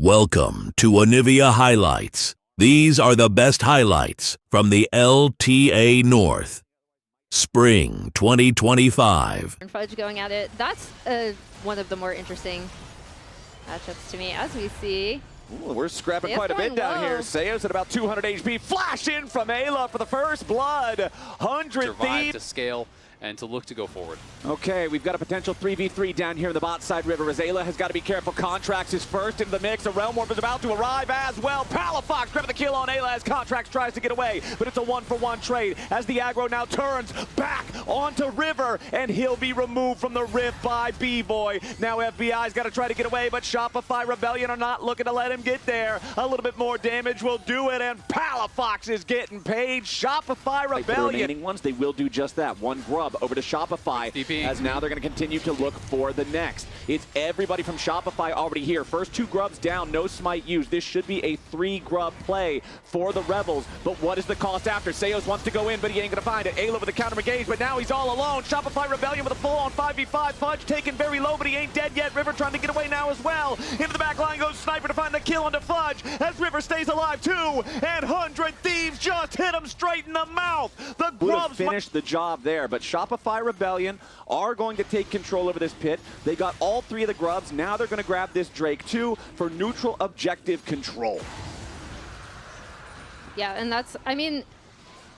Welcome to Onivia Highlights. These are the best highlights from the LTA North. Spring 2025. And Fudge going at it. That's one of the more interesting matchups to me, as we see. Ooh, we're scrapping quite a bit down here. Seos at about 200 HP. Flash in from Ayla for the first blood. 100 Survive Thieves to scale and to look to go forward. Okay, we've got a potential 3v3 down here in the bot side river. Ayla has got to be careful. Contracts is first into the mix. A Realm Warp is about to arrive as well. Palafox grabbing the kill on Ayla as Contracts tries to get away, but it's a one-for-one trade as the aggro now turns back onto River, and he'll be removed from the rift by B-Boy. Now FBI's got to try to get away, but Shopify Rebellion are not looking to let him get there. A little bit more damage will do it, and Palafox is getting paid. Shopify Rebellion. Like the remaining ones, they will do just that. One grub over to Shopify, as now they're going to continue to look for the next. It's everybody from Shopify already here. First two grubs down, no smite used. This should be a 3-grub play for the Rebels, but what is the cost after? Seos wants to go in, but he ain't going to find it. Ayla with the counter engage, but now he's all alone. Shopify Rebellion with a full-on 5v5. Fudge taken very low, but he ain't dead yet. River trying to get away now as well. Into the back line goes Sniper to find the kill onto Fudge, as River stays alive too, and 100 Thieves just hit him straight in the mouth. The grubs finished the job there, but Shopify Rebellion are going to take control over this pit. They got all 3 of the grubs. Now they're going to grab this Drake too for neutral objective control. Yeah, and that's, I mean,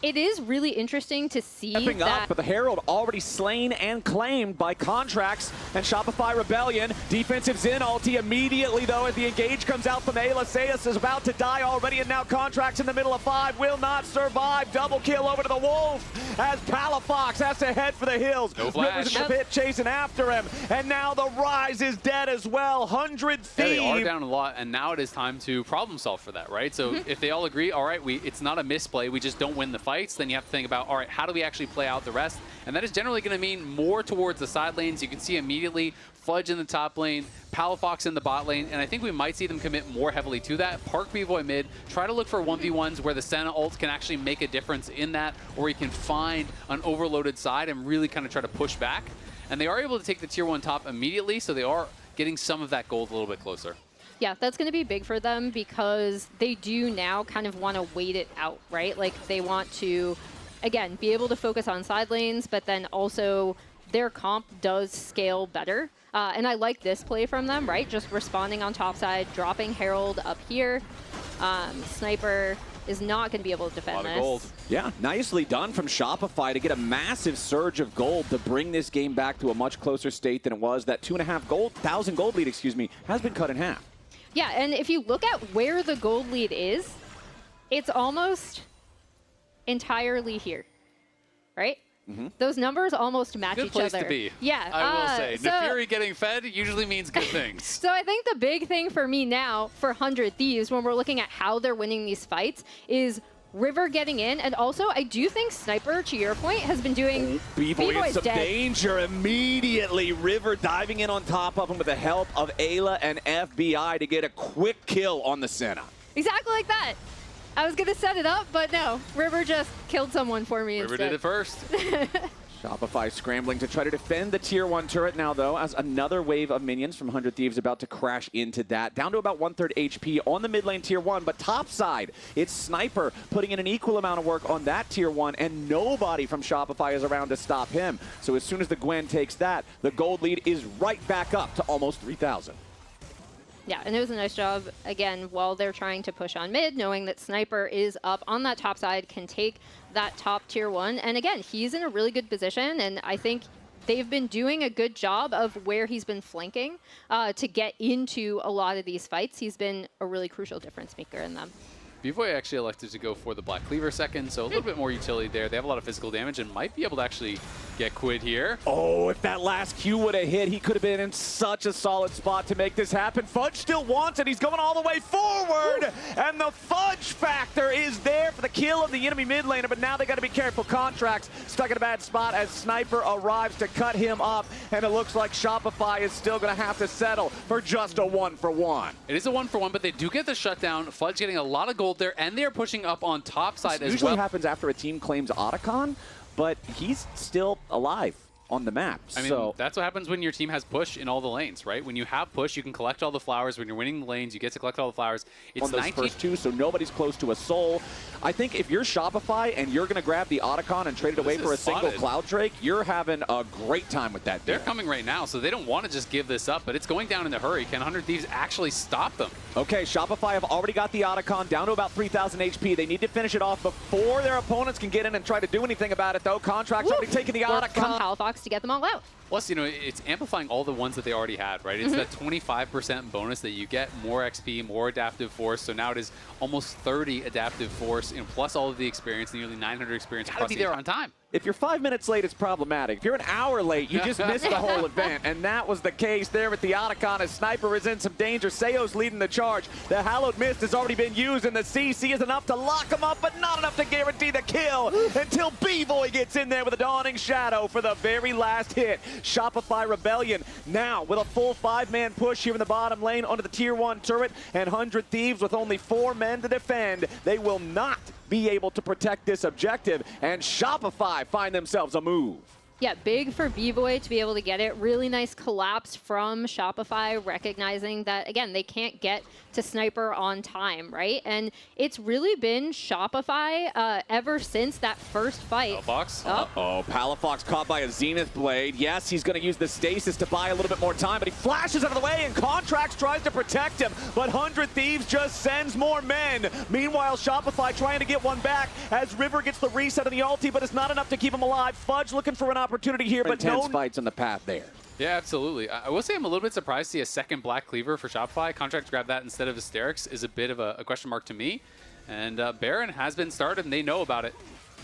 it is really interesting to see Stepping that. up, but the Herald already slain and claimed by Contracts and Shopify Rebellion. Defensive Zen ulti immediately, though, as the engage comes out from Ayla. Seus is about to die already, and now Contracts in the middle of 5 will not survive. Double kill over to the Wolf as Palafox has to head for the hills. No flash. Rivers in the pit chasing after him, and now the Rise is dead as well. 100 Thieves. Yeah, they are down a lot, and now it is time to problem solve for that, right? So if they all agree, all right, it's not a misplay, we just don't win the fights, then you have to think about, all right, how do we actually play out the rest? And that is generally going to mean more towards the side lanes. You can see immediately Fudge in the top lane, Palafox in the bot lane, and I think we might see them commit more heavily to that. Park B-Boy mid, try to look for 1v1s where the Senna ult can actually make a difference in that, or you can find an overloaded side and really kind of try to push back. And they are able to take the tier 1 top immediately, so they are getting some of that gold a little bit closer. Yeah, that's going to be big for them because they do now kind of want to wait it out, right? Like they want to, again, be able to focus on side lanes, but then also their comp does scale better. And I like this play from them, right? Just responding on top side, dropping Herald up here. Sniper is not going to be able to defend this. A lot of gold. Yeah, nicely done from Shopify to get a massive surge of gold to bring this game back to a much closer state than it was. That 2,500 gold lead, has been cut in half. Yeah, and if you look at where the gold lead is, it's almost entirely here, right? Those numbers almost match Good each place other. to be. Yeah, I will say. so, Neferi getting fed usually means good things. So I think the big thing for me now for 100 Thieves, when we're looking at how they're winning these fights, is River getting in, and also I do think Sniper, to your point, has been doing. B-Boy in some danger immediately. River diving in on top of him with the help of Ayla and FBI to get a quick kill on the Senna. Exactly like that. I was gonna set it up, but no, River just killed someone for me River instead. did it first. Shopify scrambling to try to defend the tier 1 turret now, though, as another wave of minions from 100 Thieves about to crash into that. Down to about 1/3 HP on the mid lane tier 1, but top side, it's Sniper putting in an equal amount of work on that tier 1, and nobody from Shopify is around to stop him. So as soon as the Gwen takes that, the gold lead is right back up to almost 3,000. Yeah, and it was a nice job, again, while they're trying to push on mid, knowing that Sniper is up on that top side, can take that top tier 1. And again, he's in a really good position, and I think they've been doing a good job of where he's been flanking to get into a lot of these fights. He's been a really crucial difference maker in them. B-Boy actually elected to go for the Black Cleaver second, so a little bit more utility there. They have a lot of physical damage and might be able to actually get quid here. Oh, if that last Q would have hit, he could have been in such a solid spot to make this happen. Fudge still wants it. He's going all the way forward. And the Fudge factor is there for the kill of the enemy mid laner, but now they got to be careful. Contracts stuck in a bad spot as Sniper arrives to cut him up, and it looks like Shopify is still going to have to settle for just a 1-for-1. It is a 1-for-1, but they do get the shutdown. Fudge getting a lot of gold there, and they're pushing up on top side as well. Usually happens after a team claims Otacon, but he's still alive. on the map. I mean, that's what happens when your team has push in all the lanes, right? When you have push, you can collect all the flowers. When you're winning the lanes, you get to collect all the flowers. It's on those first two, so nobody's close to a soul. I think if you're Shopify and you're going to grab the Otacon and trade it away for a single Cloud Drake, you're having a great time with that. They're coming right now, so they don't want to just give this up, but it's going down in a hurry. Can 100 Thieves actually stop them? Okay, Shopify have already got the Otacon down to about 3,000 HP. They need to finish it off before their opponents can get in and try to do anything about it, though. Contract's already taking the Work from Otacon. Palafox to get them all out. Plus, you know, it's amplifying all the ones that they already had, right? It's that 25% bonus that you get, more XP, more adaptive force. So now it is almost 30 adaptive force, and plus all of the experience, nearly 900 experience. Gotta be there on time. If you're 5 minutes late, it's problematic. If you're an hour late, you just missed the whole event. And that was the case there with the Otacon as Sniper is in some danger. Seo's leading the charge. The Hallowed Mist has already been used, and the CC is enough to lock him up, but not enough to guarantee the kill until B-Boy gets in there with a Dawning Shadow for the very last hit. Shopify Rebellion now with a full 5-man push here in the bottom lane onto the Tier 1 turret, and 100 Thieves with only 4 men to defend. They will not be able to protect this objective, and Shopify find themselves a move. Yeah, big for B-Boy to be able to get it. Really nice collapse from Shopify, recognizing that, again, they can't get to Sniper on time, right? And it's really been Shopify ever since that first fight. Palafox? Uh-oh, Palafox caught by a Zenith Blade. Yes, he's going to use the stasis to buy a little bit more time, but he flashes out of the way, and Contracts tries to protect him, but 100 Thieves just sends more men. Meanwhile, Shopify trying to get one back as River gets the reset of the ulti, but it's not enough to keep him alive. Fudge looking for an opportunity here, but intense fights on the path there. Yeah, absolutely. I will say I'm a little bit surprised to see a second Black Cleaver for Shopify. Contract to grab that instead of Hysterics is a bit of a question mark to me. And Baron has been started, and they know about it.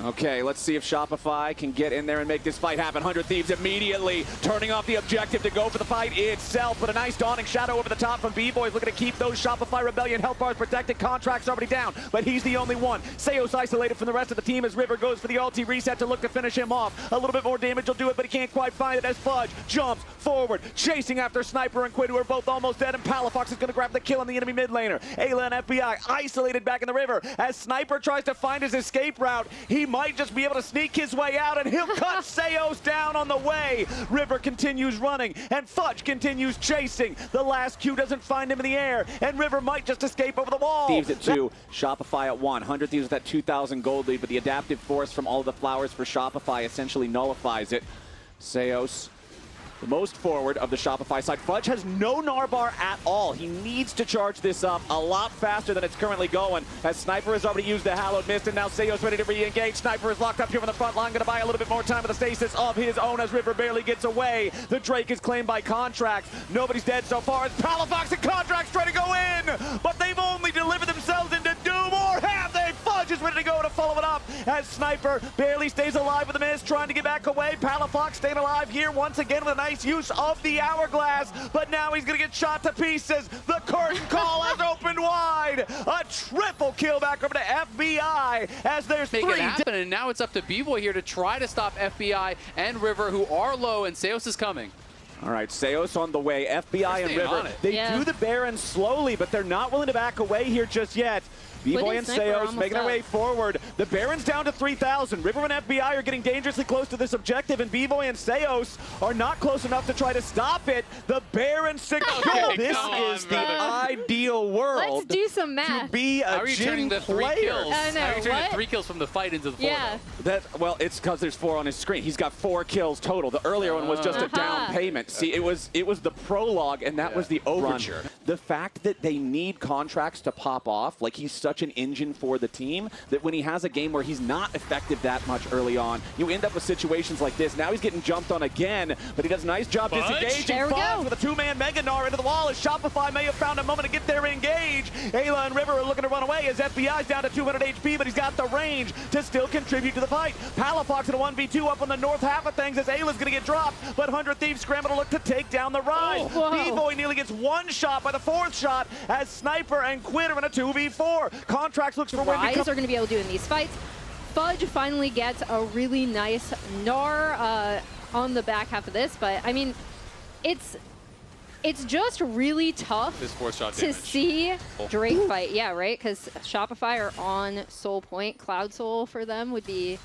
Okay, let's see if Shopify can get in there and make this fight happen. 100 Thieves immediately turning off the objective to go for the fight itself, but a nice Dawning Shadow over the top from B-Boys looking to keep those Shopify Rebellion health bars protected. Contract's already down, but he's the only one. Seo's isolated from the rest of the team as River goes for the ulti reset to look to finish him off. A little bit more damage will do it, but he can't quite find it as Fudge jumps forward, chasing after Sniper and Quid, who are both almost dead, and Palafox is going to grab the kill on the enemy mid laner. Ayla and FBI isolated back in the river as Sniper tries to find his escape route. He might just be able to sneak his way out, and he'll cut Seos down on the way. River continues running, and Fudge continues chasing. The last Q doesn't find him in the air, and River might just escape over the wall. Thieves at 2, Shopify at 1. 100 Thieves with that 2,000 gold lead, but the adaptive force from all of the flowers for Shopify essentially nullifies it. Seos, the most forward of the Shopify side. Fudge has no Narbar at all. He needs to charge this up a lot faster than it's currently going, as Sniper has already used the Hallowed Mist, and now Seo's ready to re-engage. Sniper is locked up here on the front line, going to buy a little bit more time with the stasis of his own as River barely gets away. The Drake is claimed by Contracts. Nobody's dead so far as Palafox and Contracts try to go in, but they've only delivered themselves into doom, or have they? Fudge is ready to go to follow it up as Sniper barely stays alive with the Mist, trying to get back away. Palafox staying alive here once again with a nice use of the hourglass, but now he's gonna get shot to pieces. The curtain call has opened wide. A triple kill back over to FBI as there's Make three. it happen, and now it's up to B-Boy here to try to stop FBI and River, who are low, and Seos is coming. All right, Seos on the way. FBI and River, they do the Baron slowly, but they're not willing to back away here just yet. B-Boy and Seos making their way forward. The Baron's down to 3,000. River and FBI are getting dangerously close to this objective, and B-Boy and Seos are not close enough to try to stop it. The Baron secure. This is the ideal world. Let's do some math. To be a How are you turning the 3 kills? I know, How are you turning the 3 kills from the fight into the 4? Yeah. Well, it's because there's 4 on his screen. He's got 4 kills total. The earlier one was just a down payment. See, it was the prologue, and that was the overture. The fact that they need Contracts to pop off, like he's such an engine for the team, that when he has a game where he's not effective that much early on, you end up with situations like this. Now he's getting jumped on again, but he does a nice job disengaging. There we go. With a 2-man Mega Gnar into the wall as Shopify may have found a moment to get there and engage. Ayla and River are looking to run away as FBI's down to 200 HP, but he's got the range to still contribute to the fight. Palafox in a 1v2 up on the north half of things as Ayla's going to get dropped, but 100 Thieves scramble to look to take down the Rise. B-Boy nearly gets one shot by the 4th shot as Sniper and Quid are in a 2v4. Contracts looks for Rise are going to be able to do in these fights. Fudge finally gets a really nice Gnar on the back half of this, but I mean, it's just really tough This 4-shot to damage. see Drake fight. Yeah, right? Because Shopify are on Soul Point. Cloud Soul for them would be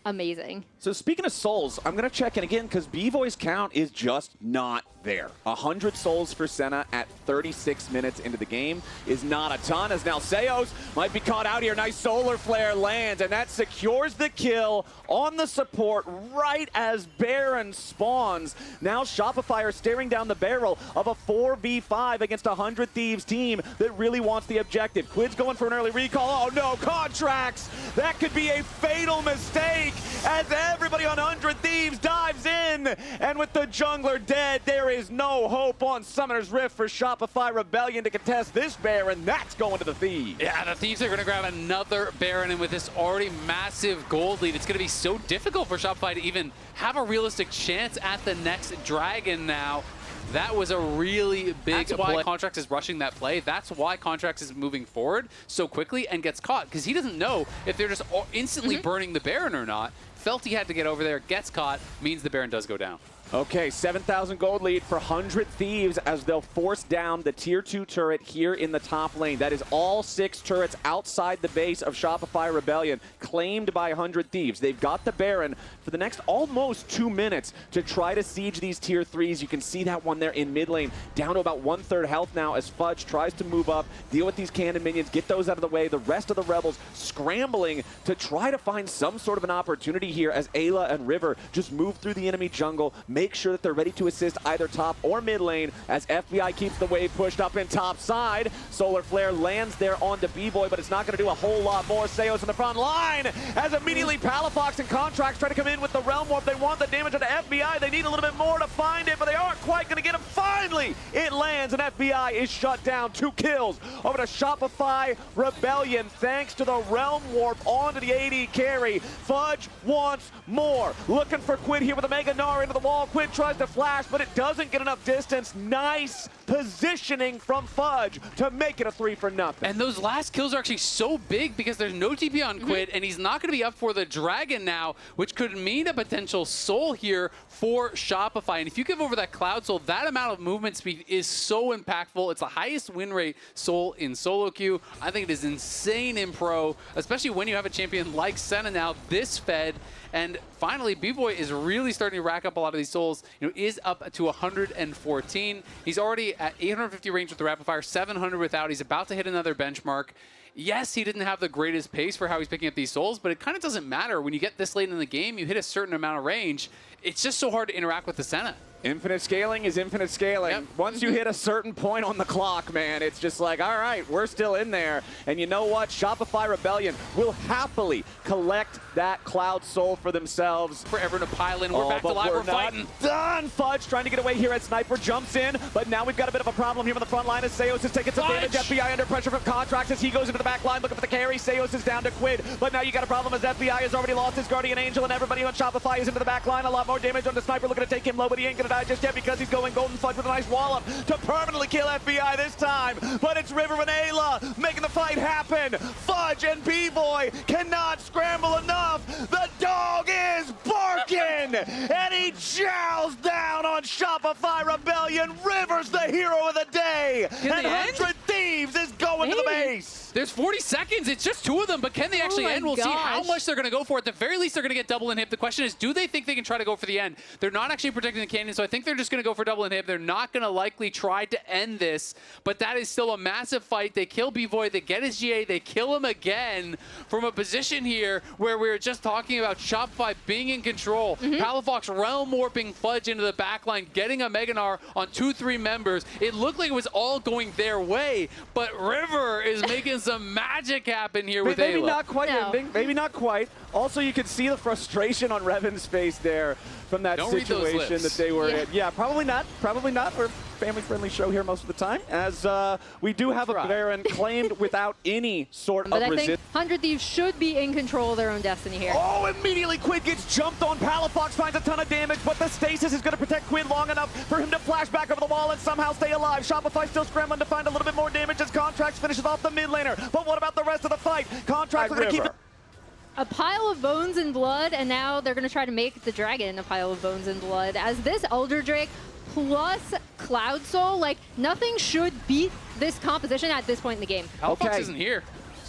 amazing. So speaking of souls, I'm going to check in again because B-Voi's count is just not there. 100 souls for Senna at 36 minutes into the game is not a ton, as now Seos might be caught out here. Nice solar flare lands, and that secures the kill on the support right as Baron spawns. Now Shopify are staring down the barrel of a 4v5 against a 100 Thieves team that really wants the objective. Quid's going for an early recall. Oh no, Contracts! That could be a fatal mistake as everybody on 100 Thieves dives in, and with the jungler dead, there is no hope on Summoner's Rift for Shopify Rebellion to contest this Baron. That's going to the Thieves. Yeah, the Thieves are going to grab another Baron, and with this already massive gold lead, it's going to be so difficult for Shopify to even have a realistic chance at the next Dragon now. That was a really big play. That's why Contracts is rushing that play. That's why Contracts is moving forward so quickly and gets caught, because he doesn't know if they're just instantly burning the Baron or not. Felt he had to get over there, gets caught, means the Baron does go down. Okay, 7,000 gold lead for 100 Thieves as they'll force down the tier 2 turret here in the top lane. That is all 6 turrets outside the base of Shopify Rebellion, claimed by 100 Thieves. They've got the Baron for the next almost 2 minutes to try to siege these tier 3s. You can see that one there in mid lane, down to about 1/3 health now as Fudge tries to move up, deal with these cannon minions, get those out of the way. The rest of the Rebels scrambling to try to find some sort of an opportunity here as Ayla and River just move through the enemy jungle, make sure that they're ready to assist either top or mid lane as FBI keeps the wave pushed up in top side. Solar Flare lands there onto B-Boy, but it's not going to do a whole lot more. Seos in the front line as immediately Palafox and Contracts try to come in with the Realm Warp. They want the damage onto FBI. They need a little bit more to find it, but they aren't quite going to get him. Finally, it lands, and FBI is shut down. 2 kills over to Shopify Rebellion thanks to the Realm Warp onto the AD carry. Fudge wants more. Looking for Quid here with a Mega Gnar into the wall. Quid tries to flash, but it doesn't get enough distance. Nice positioning from Fudge to make it a 3-for-0. And those last kills are actually so big because there's no TP on Quid, and he's not going to be up for the Dragon now, which could mean a potential soul here for Shopify. And if you give over that Cloud Soul, that amount of movement speed is so impactful. It's the highest win rate soul in solo queue. I think it is insane in pro, especially when you have a champion like Senna now this fed. And finally, B-Boy is really starting to rack up a lot of these souls. You know, is up to 114. He's already at 850 range with the rapid fire, 700 without. He's about to hit another benchmark. Yes, he didn't have the greatest pace for how he's picking up these souls, but it kind of doesn't matter. When you get this late in the game, you hit a certain amount of range. It's just so hard to interact with the Senna. Infinite scaling is infinite scaling. Yep. Once you hit a certain point on the clock, man, it's just like, all right, we're still in there. And you know what? Shopify Rebellion will happily collect that Cloud Soul for themselves. For everyone to pile in. We're back to live. We're fighting. Done. Fudge trying to get away here as Sniper jumps in, but now we've got a bit of a problem here on the front line as Seos is taking some damage. FBI under pressure from Contracts as he goes into the back line looking for the carry. Seos is down to Quid, but now you got a problem as FBI has already lost his Guardian Angel and everybody on Shopify is into the back line. A lot more damage on the Sniper looking to take him low, but he ain't going to die just yet because he's going Golden Fudge with a nice wallop to permanently kill FBI this time. But it's River and Ayla making the fight happen. Fudge and B-Boy cannot scramble enough. The dog is barking, and he chows down on Shopify Rebellion. River's the hero of the day, and 100 Thieves is going to the base. There's 40 seconds. It's just 2 of them, but can they actually end? We'll see how much they're going to go for. At the very least, they're going to get double inhib. The question is, do they think they can try to go for the end? They're not actually protecting the cannon, so I think they're just going to go for double inhib. They're not going to likely try to end this, but that is still a massive fight. They kill B-Boy. They get his GA. They kill him again from a position here where we were just talking about Shopify being in control. Palafox realm warping Fudge into the backline, getting a Mega Gnar on 2-3 members. It looked like it was all going their way, but River is making some magic happen here with maybe Ayla. Not quite ending. Maybe not quite. Also, you could see the frustration on Revan's face there from that situation that they were in. Yeah, probably not. Probably not. We're a family-friendly show here most of the time, as we do have a Baron claimed without any sort of resistance. I think 100 Thieves should be in control of their own destiny here. Oh, immediately Quid gets jumped on. Palafox finds a ton of damage, but the stasis is going to protect Quid long enough for him to flash back over the wall and somehow stay alive. Shopify still scrambling to find a little bit more damage as Contracts finishes off the mid laner. But what about the rest of the fight? Contracts are going to keep it. A pile of bones and blood, and now they're going to try to make the Dragon a pile of bones and blood. As this Elder Drake plus Cloud Soul, like, nothing should beat this composition at this point in the game. Palafox isn't here.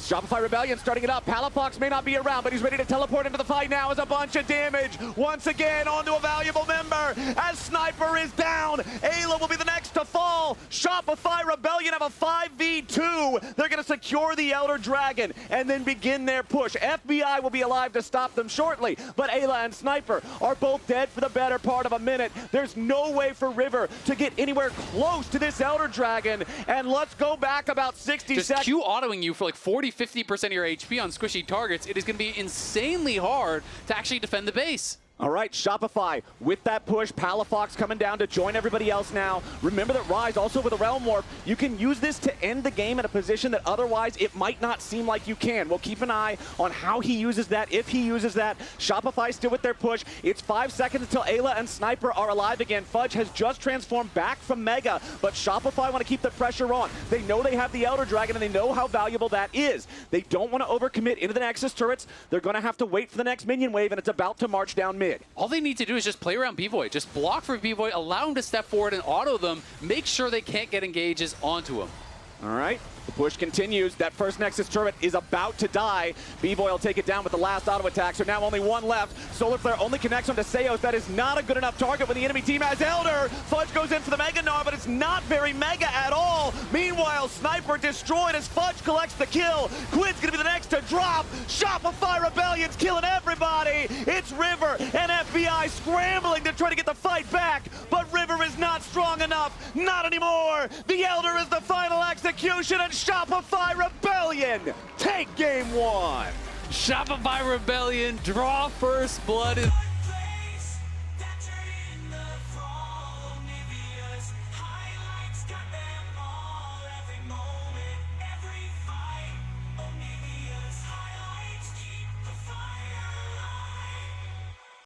Shopify Rebellion starting it up. Palafox may not be around, but he's ready to teleport into the fight now as a bunch of damage. Once again, onto a valuable member as Sniper is down. Ayla will be the next to fall. Shopify Rebellion have a 5v2. They're going to secure the Elder Dragon and then begin their push. FBI will be alive to stop them shortly, but Ayla and Sniper are both dead for the better part of a minute. There's no way for River to get anywhere close to this Elder Dragon, and let's go back about 60 Just seconds. Q autoing you for like 40-50% of your HP on squishy targets. It is going to be insanely hard to actually defend the base. All right, Shopify with that push. Palafox coming down to join everybody else now. Remember that Rise also with a Realm Warp, you can use this to end the game in a position that otherwise it might not seem like you can. We'll keep an eye on how he uses that, if he uses that. Shopify still with their push. It's 5 seconds until Ayla and Sniper are alive again. Fudge has just transformed back from Mega, but Shopify want to keep the pressure on. They know they have the Elder Dragon and they know how valuable that is. They don't want to overcommit into the Nexus turrets. They're going to have to wait for the next minion wave, and it's about to march down mid. All they need to do is just play around B-Void. Just block for B-Void, allow him to step forward and auto them. Make sure they can't get engages onto him. All right, the push continues. That first Nexus turret is about to die. B-Boy will take it down with the last auto attack, so now only one left. Solar Flare only connects onto Seos. That is not a good enough target when the enemy team has Elder. Fudge goes in for the Mega Gnar, but it's not very Mega at all. Meanwhile, Sniper destroyed as Fudge collects the kill. Quid's gonna be the next to drop. Shopify Rebellion's killing everybody. It's River and FBI scrambling to try to get the fight back, but River is not strong enough. Not anymore. The Elder is the final execution, and Shopify Rebellion take game one. Shopify Rebellion, draw first blood.